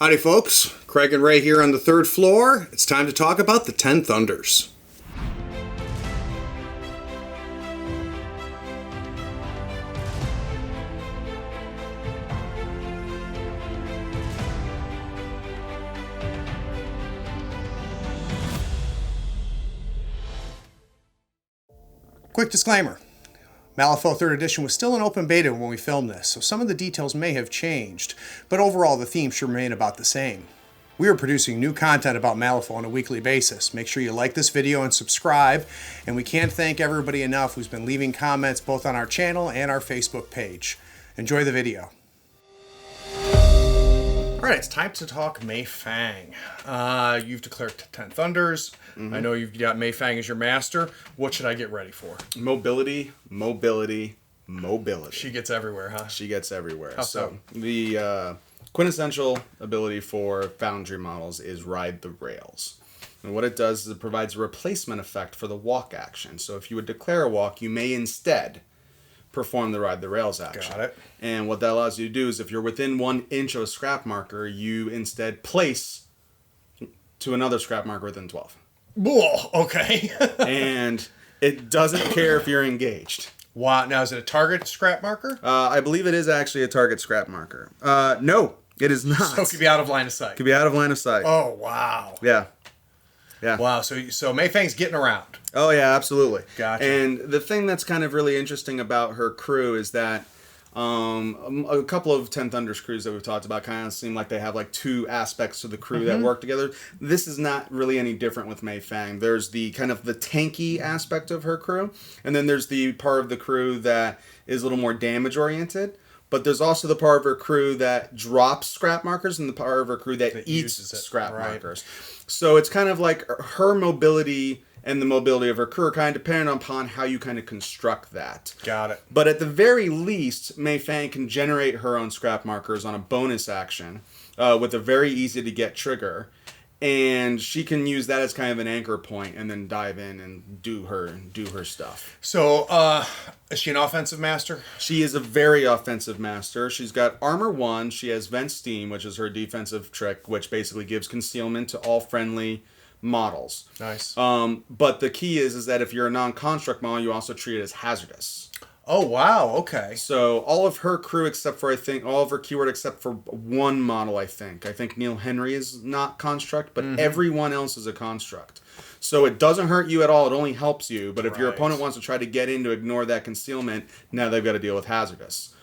Howdy folks, Craig and Ray here on the third floor. It's time to talk about the 10 Thunders. Quick disclaimer. Malifaux 3rd Edition was still in open beta when we filmed this, so some of the details may have changed, but overall the theme should remain about the same. We are producing new content about Malifaux on a weekly basis. Make sure you like this video and subscribe, and we can't thank everybody enough who's been leaving comments both on our channel and our Facebook page. Enjoy the video. Alright, it's time to talk Mei Feng. You've declared 10 Thunders. I know you've got Mei Feng as your master. What should I get ready for? Mobility, mobility, mobility. She gets everywhere, huh? She gets everywhere. How so? The quintessential ability for Foundry models is Ride the Rails. And what it does is it provides a replacement effect for the walk action. So if you would declare a walk, you may instead perform the Ride the Rails action. Got it. And what that allows you to do is if you're within 1 inch of a scrap marker, you instead place to another scrap marker within 12. Whoa, okay. And it doesn't care if you're engaged. Wow, now is it a target scrap marker? I believe it is actually a target scrap marker. No, it is not. So it could be out of line of sight. Could be out of line of sight. Oh, wow. Yeah. Yeah. Wow, so Mei Feng's getting around. Oh, yeah, absolutely. Gotcha. And the thing that's kind of really interesting about her crew is that a couple of 10 Thunders crews that we've talked about kind of seem like they have like 2 aspects to the crew that work together. This is not really any different with Mei Feng. There's the kind of the tanky aspect of her crew, and then there's the part of the crew that is a little more damage oriented. But there's also the part of her crew that drops scrap markers and the part of her crew that eats scrap markers. So it's kind of like her mobility and the mobility of her crew are kind of dependent upon how you kind of construct that. Got it. But at the very least, Mei Feng can generate her own scrap markers on a bonus action with a very easy to get trigger. And she can use that as kind of an anchor point and then dive in and do her stuff. So, is she an offensive master? She is a very offensive master. She's got Armor 1. She has Vent Steam, which is her defensive trick, which basically gives concealment to all friendly models. Nice. But the key is that if you're a non-construct model, you also treat it as hazardous. Oh, wow. Okay. So all of her crew, except for, I think, all of her keyword except for 1 model, I think. I think Neil Henry is not construct, but everyone else is a construct. So it doesn't hurt you at all. It only helps you. But if your opponent wants to try to get in to ignore that concealment, now they've got to deal with hazardous.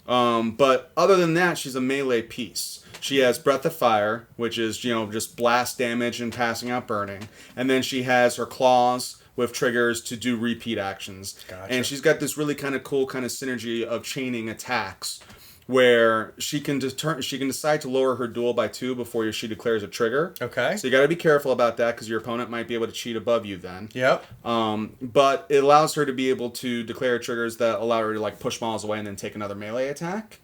But other than that, she's a melee piece. She has Breath of Fire, which is, just blast damage and passing out burning. And then she has her claws with triggers to do repeat actions. Gotcha. And she's got this really kind of cool kind of synergy of chaining attacks where she can decide to lower her duel by 2 before she declares a trigger. Okay. So you got to be careful about that because your opponent might be able to cheat above you then. Yep. But it allows her to be able to declare triggers that allow her to like push models away and then take another melee attack.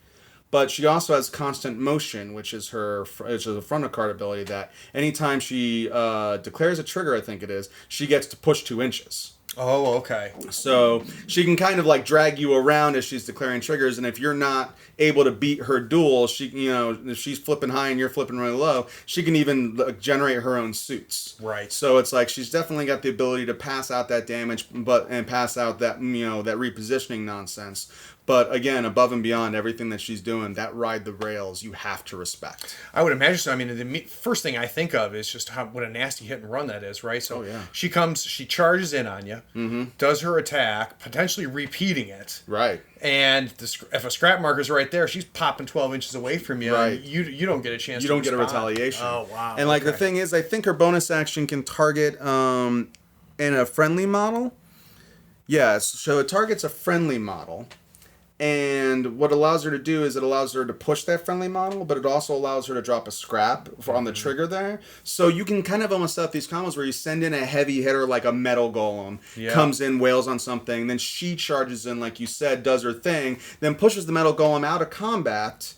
But she also has constant motion, which is a frontal card ability that anytime she declares a trigger, I think it is, she gets to push 2 inches. Oh, okay. So she can kind of like drag you around as she's declaring triggers, and if you're not able to beat her duel, if she's flipping high and you're flipping really low, she can even generate her own suits. Right. So it's like she's definitely got the ability to pass out that damage, and pass out that that repositioning nonsense. But again, above and beyond everything that she's doing, that Ride the Rails, you have to respect. I would imagine so. I mean, the first thing I think of is just what a nasty hit and run that is, right? So she charges in on you, does her attack, potentially repeating it. Right. And if a scrap marker's right there, she's popping 12 inches away from you. Right. And you don't get a chance to You don't get a respond. retaliation. Oh, wow. And like the thing is, I think her bonus action can target in a friendly model. Yes, so it targets a friendly model. And what allows her to do is it allows her to push that friendly model, but it also allows her to drop a scrap on the trigger there. So you can kind of almost set up these combos where you send in a heavy hitter like a metal golem, comes in, wails on something, then she charges in, like you said, does her thing, then pushes the metal golem out of combat,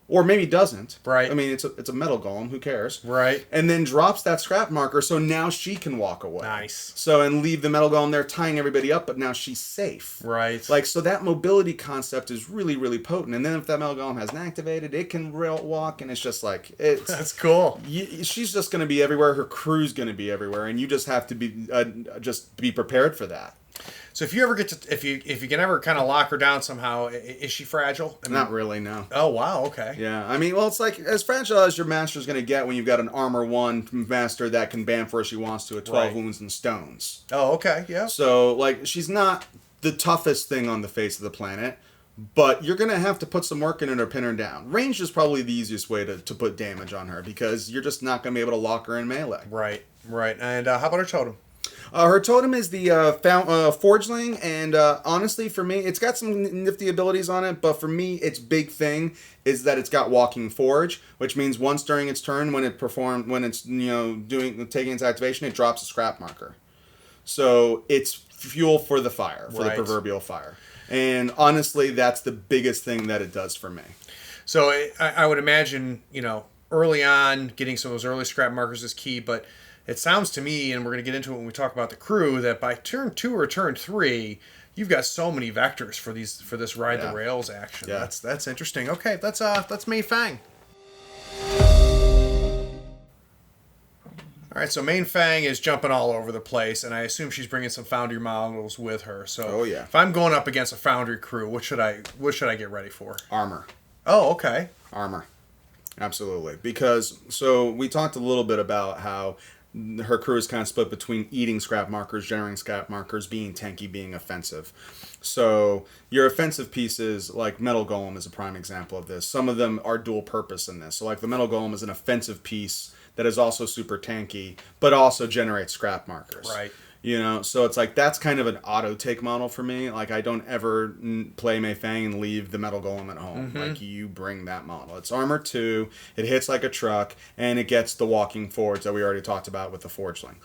or maybe doesn't. Right. I mean, it's a metal golem. Who cares? Right. And then drops that scrap marker, so now she can walk away. Nice. So, and leave the metal golem there tying everybody up, but now she's safe. Right. Like, so that mobility concept is really, really potent. And then if that metal golem hasn't activated, it can walk, and it's just like, it's... That's cool. She's just going to be everywhere. Her crew's going to be everywhere, and you just have to be prepared for that. So if you ever get to, if you can ever kind of lock her down somehow, is she fragile? I mean, Not really, no. Oh, wow, okay. Yeah, I mean, well, it's like as fragile as your master's going to get when you've got an armor 1 master that can bamf where she wants to at 12 Right. wounds and stones. Oh, okay, yeah. So, like, she's not the toughest thing on the face of the planet, but you're going to have to put some work in her to pin her down. Ranged is probably the easiest way to put damage on her because you're just not going to be able to lock her in melee. Right. And how about her totem? Her totem is the Forgeling, and honestly, for me, it's got some nifty abilities on it, but for me, its big thing is that it's got Walking Forge, which means once during its turn, when it's taking its activation, it drops a scrap marker. So it's fuel for the fire, for the proverbial fire. And honestly, that's the biggest thing that it does for me. So I would imagine, early on, getting some of those early scrap markers is key, but it sounds to me, and we're going to get into it when we talk about the crew, that by turn 2 or turn 3, you've got so many vectors for this ride the rails action. Yeah. That's interesting. Okay, that's Mei Feng. All right, so Mei Feng is jumping all over the place, and I assume she's bringing some Foundry models with her. So if I'm going up against a Foundry crew, what should I get ready for? Armor. Oh, okay. Armor. Absolutely. Because, so we talked a little bit about how her crew is kind of split between eating scrap markers, generating scrap markers, being tanky, being offensive. So your offensive pieces, like Metal Golem is a prime example of this. Some of them are dual purpose in this. So like the Metal Golem is an offensive piece that is also super tanky, but also generates scrap markers. Right. So it's like that's kind of an auto take model for me. Like I don't ever play Mei Feng and leave the Metal Golem at home. Mm-hmm. Like you bring that model. It's armor 2. It hits like a truck, and it gets the Walking Forge that we already talked about with the Forgeling.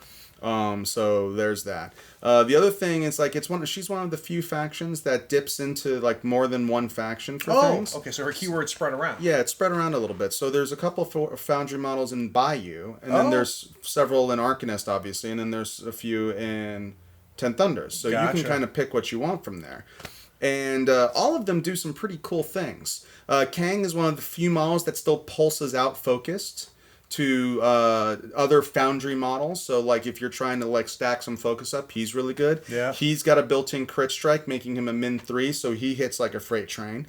So there's that. The other thing is like she's one of the few factions that dips into like more than one faction for things. Okay, so her keywords spread around. Yeah, it's spread around a little bit. So there's a couple of Foundry models in Bayou, and then there's several in Arcanist, obviously, and then there's a few in Ten Thunders. So you can kind of pick what you want from there. And all of them do some pretty cool things. Kang is one of the few models that still pulses out focused to other Foundry models. So like if you're trying to like stack some focus up, he's really good. Yeah. He's got a built-in crit strike, making him a min 3, so he hits like a freight train.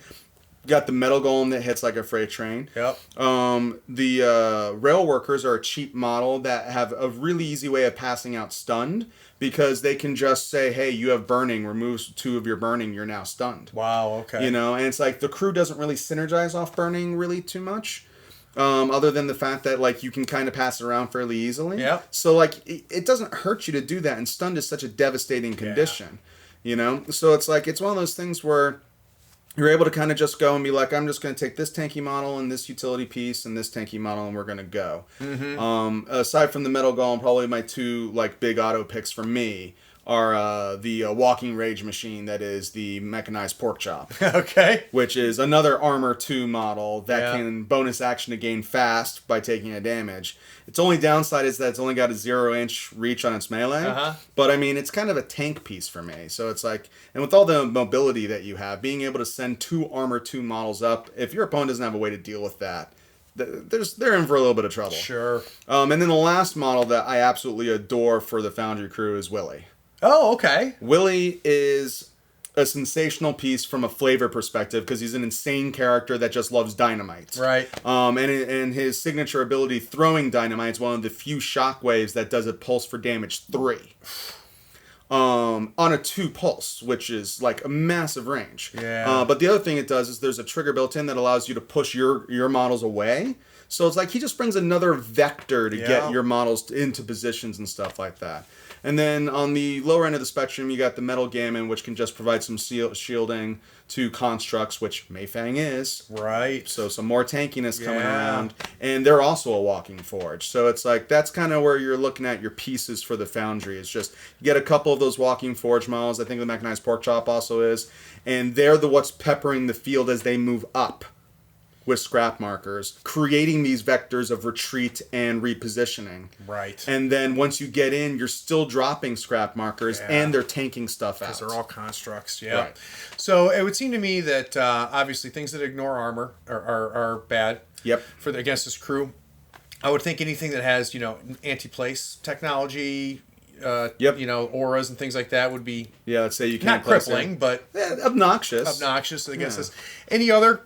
Got the Metal Golem that hits like a freight train. Yep. The Rail Workers are a cheap model that have a really easy way of passing out stunned, because they can just say, hey, you have burning, remove 2 of your burning, you're now stunned. Wow, okay. And it's like the crew doesn't really synergize off burning really too much. Other than the fact that like you can kind of pass it around fairly easily. Yeah. So like it doesn't hurt you to do that, and stunned is such a devastating condition. So it's like it's one of those things where you're able to kind of just go and be like, I'm just going to take this tanky model and this utility piece and this tanky model, and we're going to go. Mm-hmm. Aside from the Metal Golem, probably my 2 like big auto picks for me are the Walking Rage Machine, that is the Mechanized Pork Chop. Okay. Which is another Armor 2 model that can bonus action to gain fast by taking a damage. Its only downside is that it's only got a 0-inch reach on its melee. But I mean, it's kind of a tank piece for me. So it's like, and with all the mobility that you have, being able to send 2 Armor 2 models up, if your opponent doesn't have a way to deal with that, they're in for a little bit of trouble. Sure. And then the last model that I absolutely adore for the Foundry crew is Willy. Oh, okay. Willy is a sensational piece from a flavor perspective because he's an insane character that just loves dynamite. Right. And his signature ability, throwing dynamite, is one of the few shockwaves that does a pulse for damage 3. On a 2 pulse, which is like a massive range. Yeah. But the other thing it does is there's a trigger built in that allows you to push your models away. So it's like he just brings another vector to get your models into positions and stuff like that. And then on the lower end of the spectrum, you got the Metal Gammon, which can just provide some shielding to constructs, which Mei Feng is. Right. So some more tankiness coming around. And they're also a Walking Forge. So it's like, that's kind of where you're looking at your pieces for the Foundry. It's just, you get a couple of those Walking Forge models. I think the Mechanized Pork Chop also is. And they're what's peppering the field as they move up with scrap markers, creating these vectors of retreat and repositioning. Right. And then once you get in, you're still dropping scrap markers and they're tanking stuff out. Because they're all constructs, yeah. Right. So it would seem to me that obviously things that ignore armor are bad. Yep. Against this crew. I would think anything that has, anti-place technology, auras and things like that would be let's say you can't not crippling, but obnoxious against this. Any other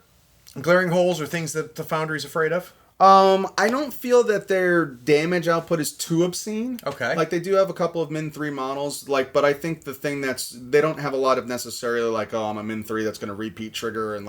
glaring holes or things that the Foundry's afraid of? I don't feel that their damage output is too obscene. Okay. Like, they do have a couple of Min 3 models, but I think the thing they don't have a lot of necessarily like, I'm a Min 3 that's going to repeat trigger and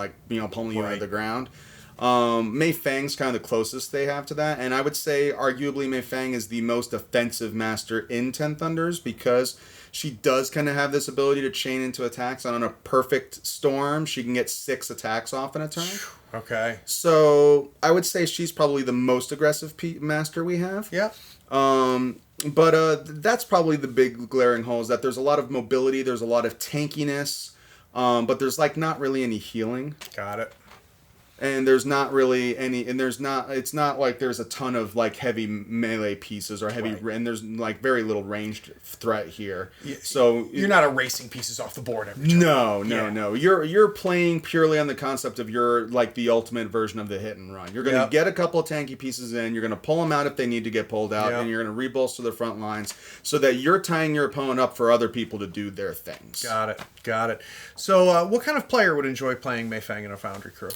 pull you out of the ground. Mei Feng's kind of the closest they have to that, and I would say arguably Mei Feng is the most offensive master in 10 Thunders because she does kind of have this ability to chain into attacks, and on a perfect storm she can get 6 attacks off in a turn. Okay. So I would say she's probably the most aggressive master we have. Yeah. But that's probably the big glaring hole, is that there's a lot of mobility, there's a lot of tankiness, but there's not really any healing. Got it. And there's not really any, and it's not like there's a ton of heavy melee pieces or heavy, and there's very little ranged threat here. Yeah, so you're not erasing pieces off the board every turn. No. You're playing purely on the concept of your the ultimate version of the hit and run. You're going to get a couple of tanky pieces in, you're going to pull them out if they need to get pulled out, and you're going to rebolster the front lines so that you're tying your opponent up for other people to do their things. Got it. So what kind of player would enjoy playing Mei Feng in a Foundry crew?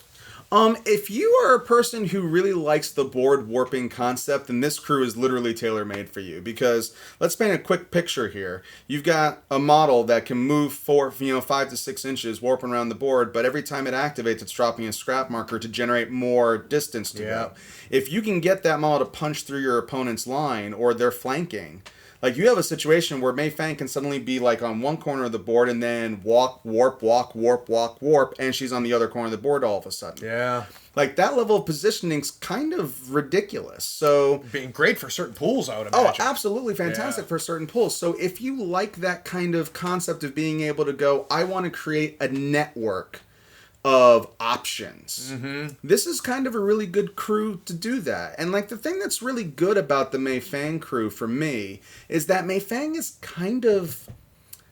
If you are a person who really likes the board warping concept, then this crew is literally tailor-made for you. Because let's paint a quick picture here. You've got a model that can move 5 to 6 inches, warping around the board, but every time it activates, it's dropping a scrap marker to generate more distance to go. If you can get that model to punch through your opponent's line, or they're flanking, you have a situation where Mei Feng can suddenly be on one corner of the board and then warp, and she's on the other corner of the board all of a sudden. Yeah. That level of positioning's kind of ridiculous. So being great for certain pools, I would imagine. Oh, absolutely fantastic for certain pools. So if you like that kind of concept of being able to go, I want to create a network of options. This is kind of a really good crew to do that. And the thing that's really good about the Mei Feng crew for me is that Mei Feng is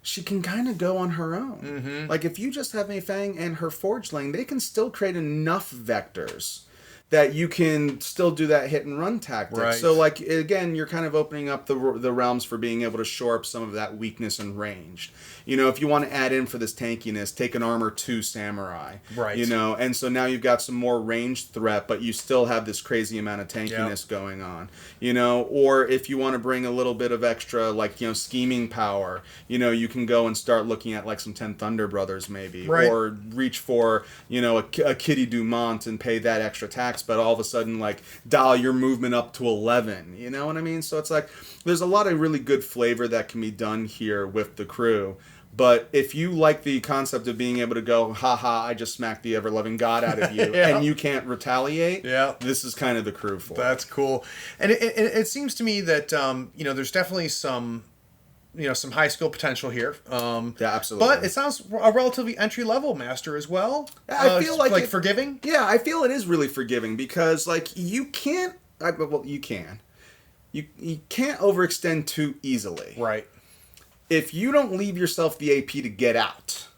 she can kind of go on her own. If you just have Mei Feng and her Forgeling, they can still create enough vectors that you can still do that hit and run tactic. Right. So again, you're kind of opening up the realms for being able to shore up some of that weakness and range. If you want to add in for this tankiness, take an armor 2 samurai. Right. And so now you've got some more ranged threat, but you still have this crazy amount of tankiness going on. Or if you want to bring a little bit of extra scheming power, you can go and start looking at some 10 Thunder Brothers maybe. Right. Or reach for, a Kitty Dumont and pay that extra tax, but all of a sudden dial your movement up to 11. You know what I mean? So it's there's a lot of really good flavor that can be done here with the crew. But if you like the concept of being able to go, haha, I just smacked the ever-loving God out of you, and you can't retaliate, this is kind of the crew for it. That's cool. And it seems to me that, there's definitely some high skill potential here. Yeah, absolutely. But it sounds a relatively entry-level master as well. I feel forgiving? Yeah, I feel it is really forgiving because, you can't... you can. You can't overextend too easily. Right. If you don't leave yourself the AP to get out,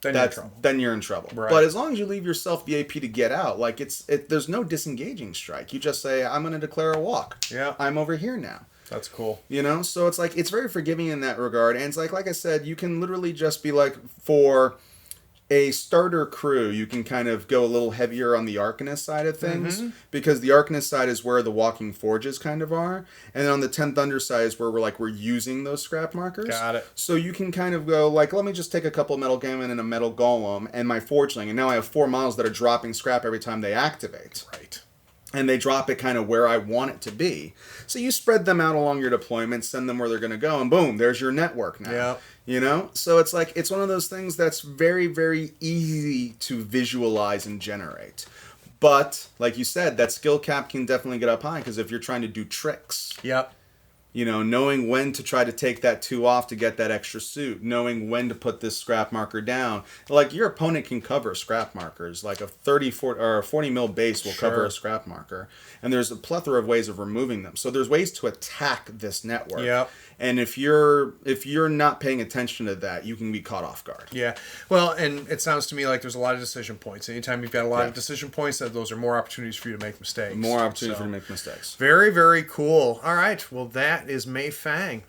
then you're in trouble. Right. But as long as you leave yourself the AP to get out, there's no disengaging strike. You just say, I'm going to declare a walk. Yeah. I'm over here now. That's cool. So it's it's very forgiving in that regard. And it's like I said, you can literally just be for a starter crew, you can kind of go a little heavier on the Arcanist side of things, because the Arcanist side is where the Walking Forges kind of are, and then on the 10 Thunder side is where we're using those scrap markers. Got it. So you can kind of go let me just take a couple Metal Gammon and a Metal Golem and my Forgeling, and now I have 4 models that are dropping scrap every time they activate. Right. And they drop it kind of where I want it to be. So you spread them out along your deployment, send them where they're going to go, and boom, there's your network now. Yeah. So it's it's one of those things that's very, very easy to visualize and generate. But, like you said, that skill cap can definitely get up high, because if you're trying to do tricks, knowing when to try to take that 2 off to get that extra suit, knowing when to put this scrap marker down. Like, your opponent can cover scrap markers. Like a 40 or a 40 mil base will cover a scrap marker. And there's a plethora of ways of removing them. So there's ways to attack this network. Yep. And if you're not paying attention to that, you can be caught off guard. Yeah. Well, and it sounds to me like there's a lot of decision points. Anytime you've got a lot of decision points, those are more opportunities for you to make mistakes. More opportunities for you to make mistakes. Very, very cool. All right. Well, that is Mei Feng.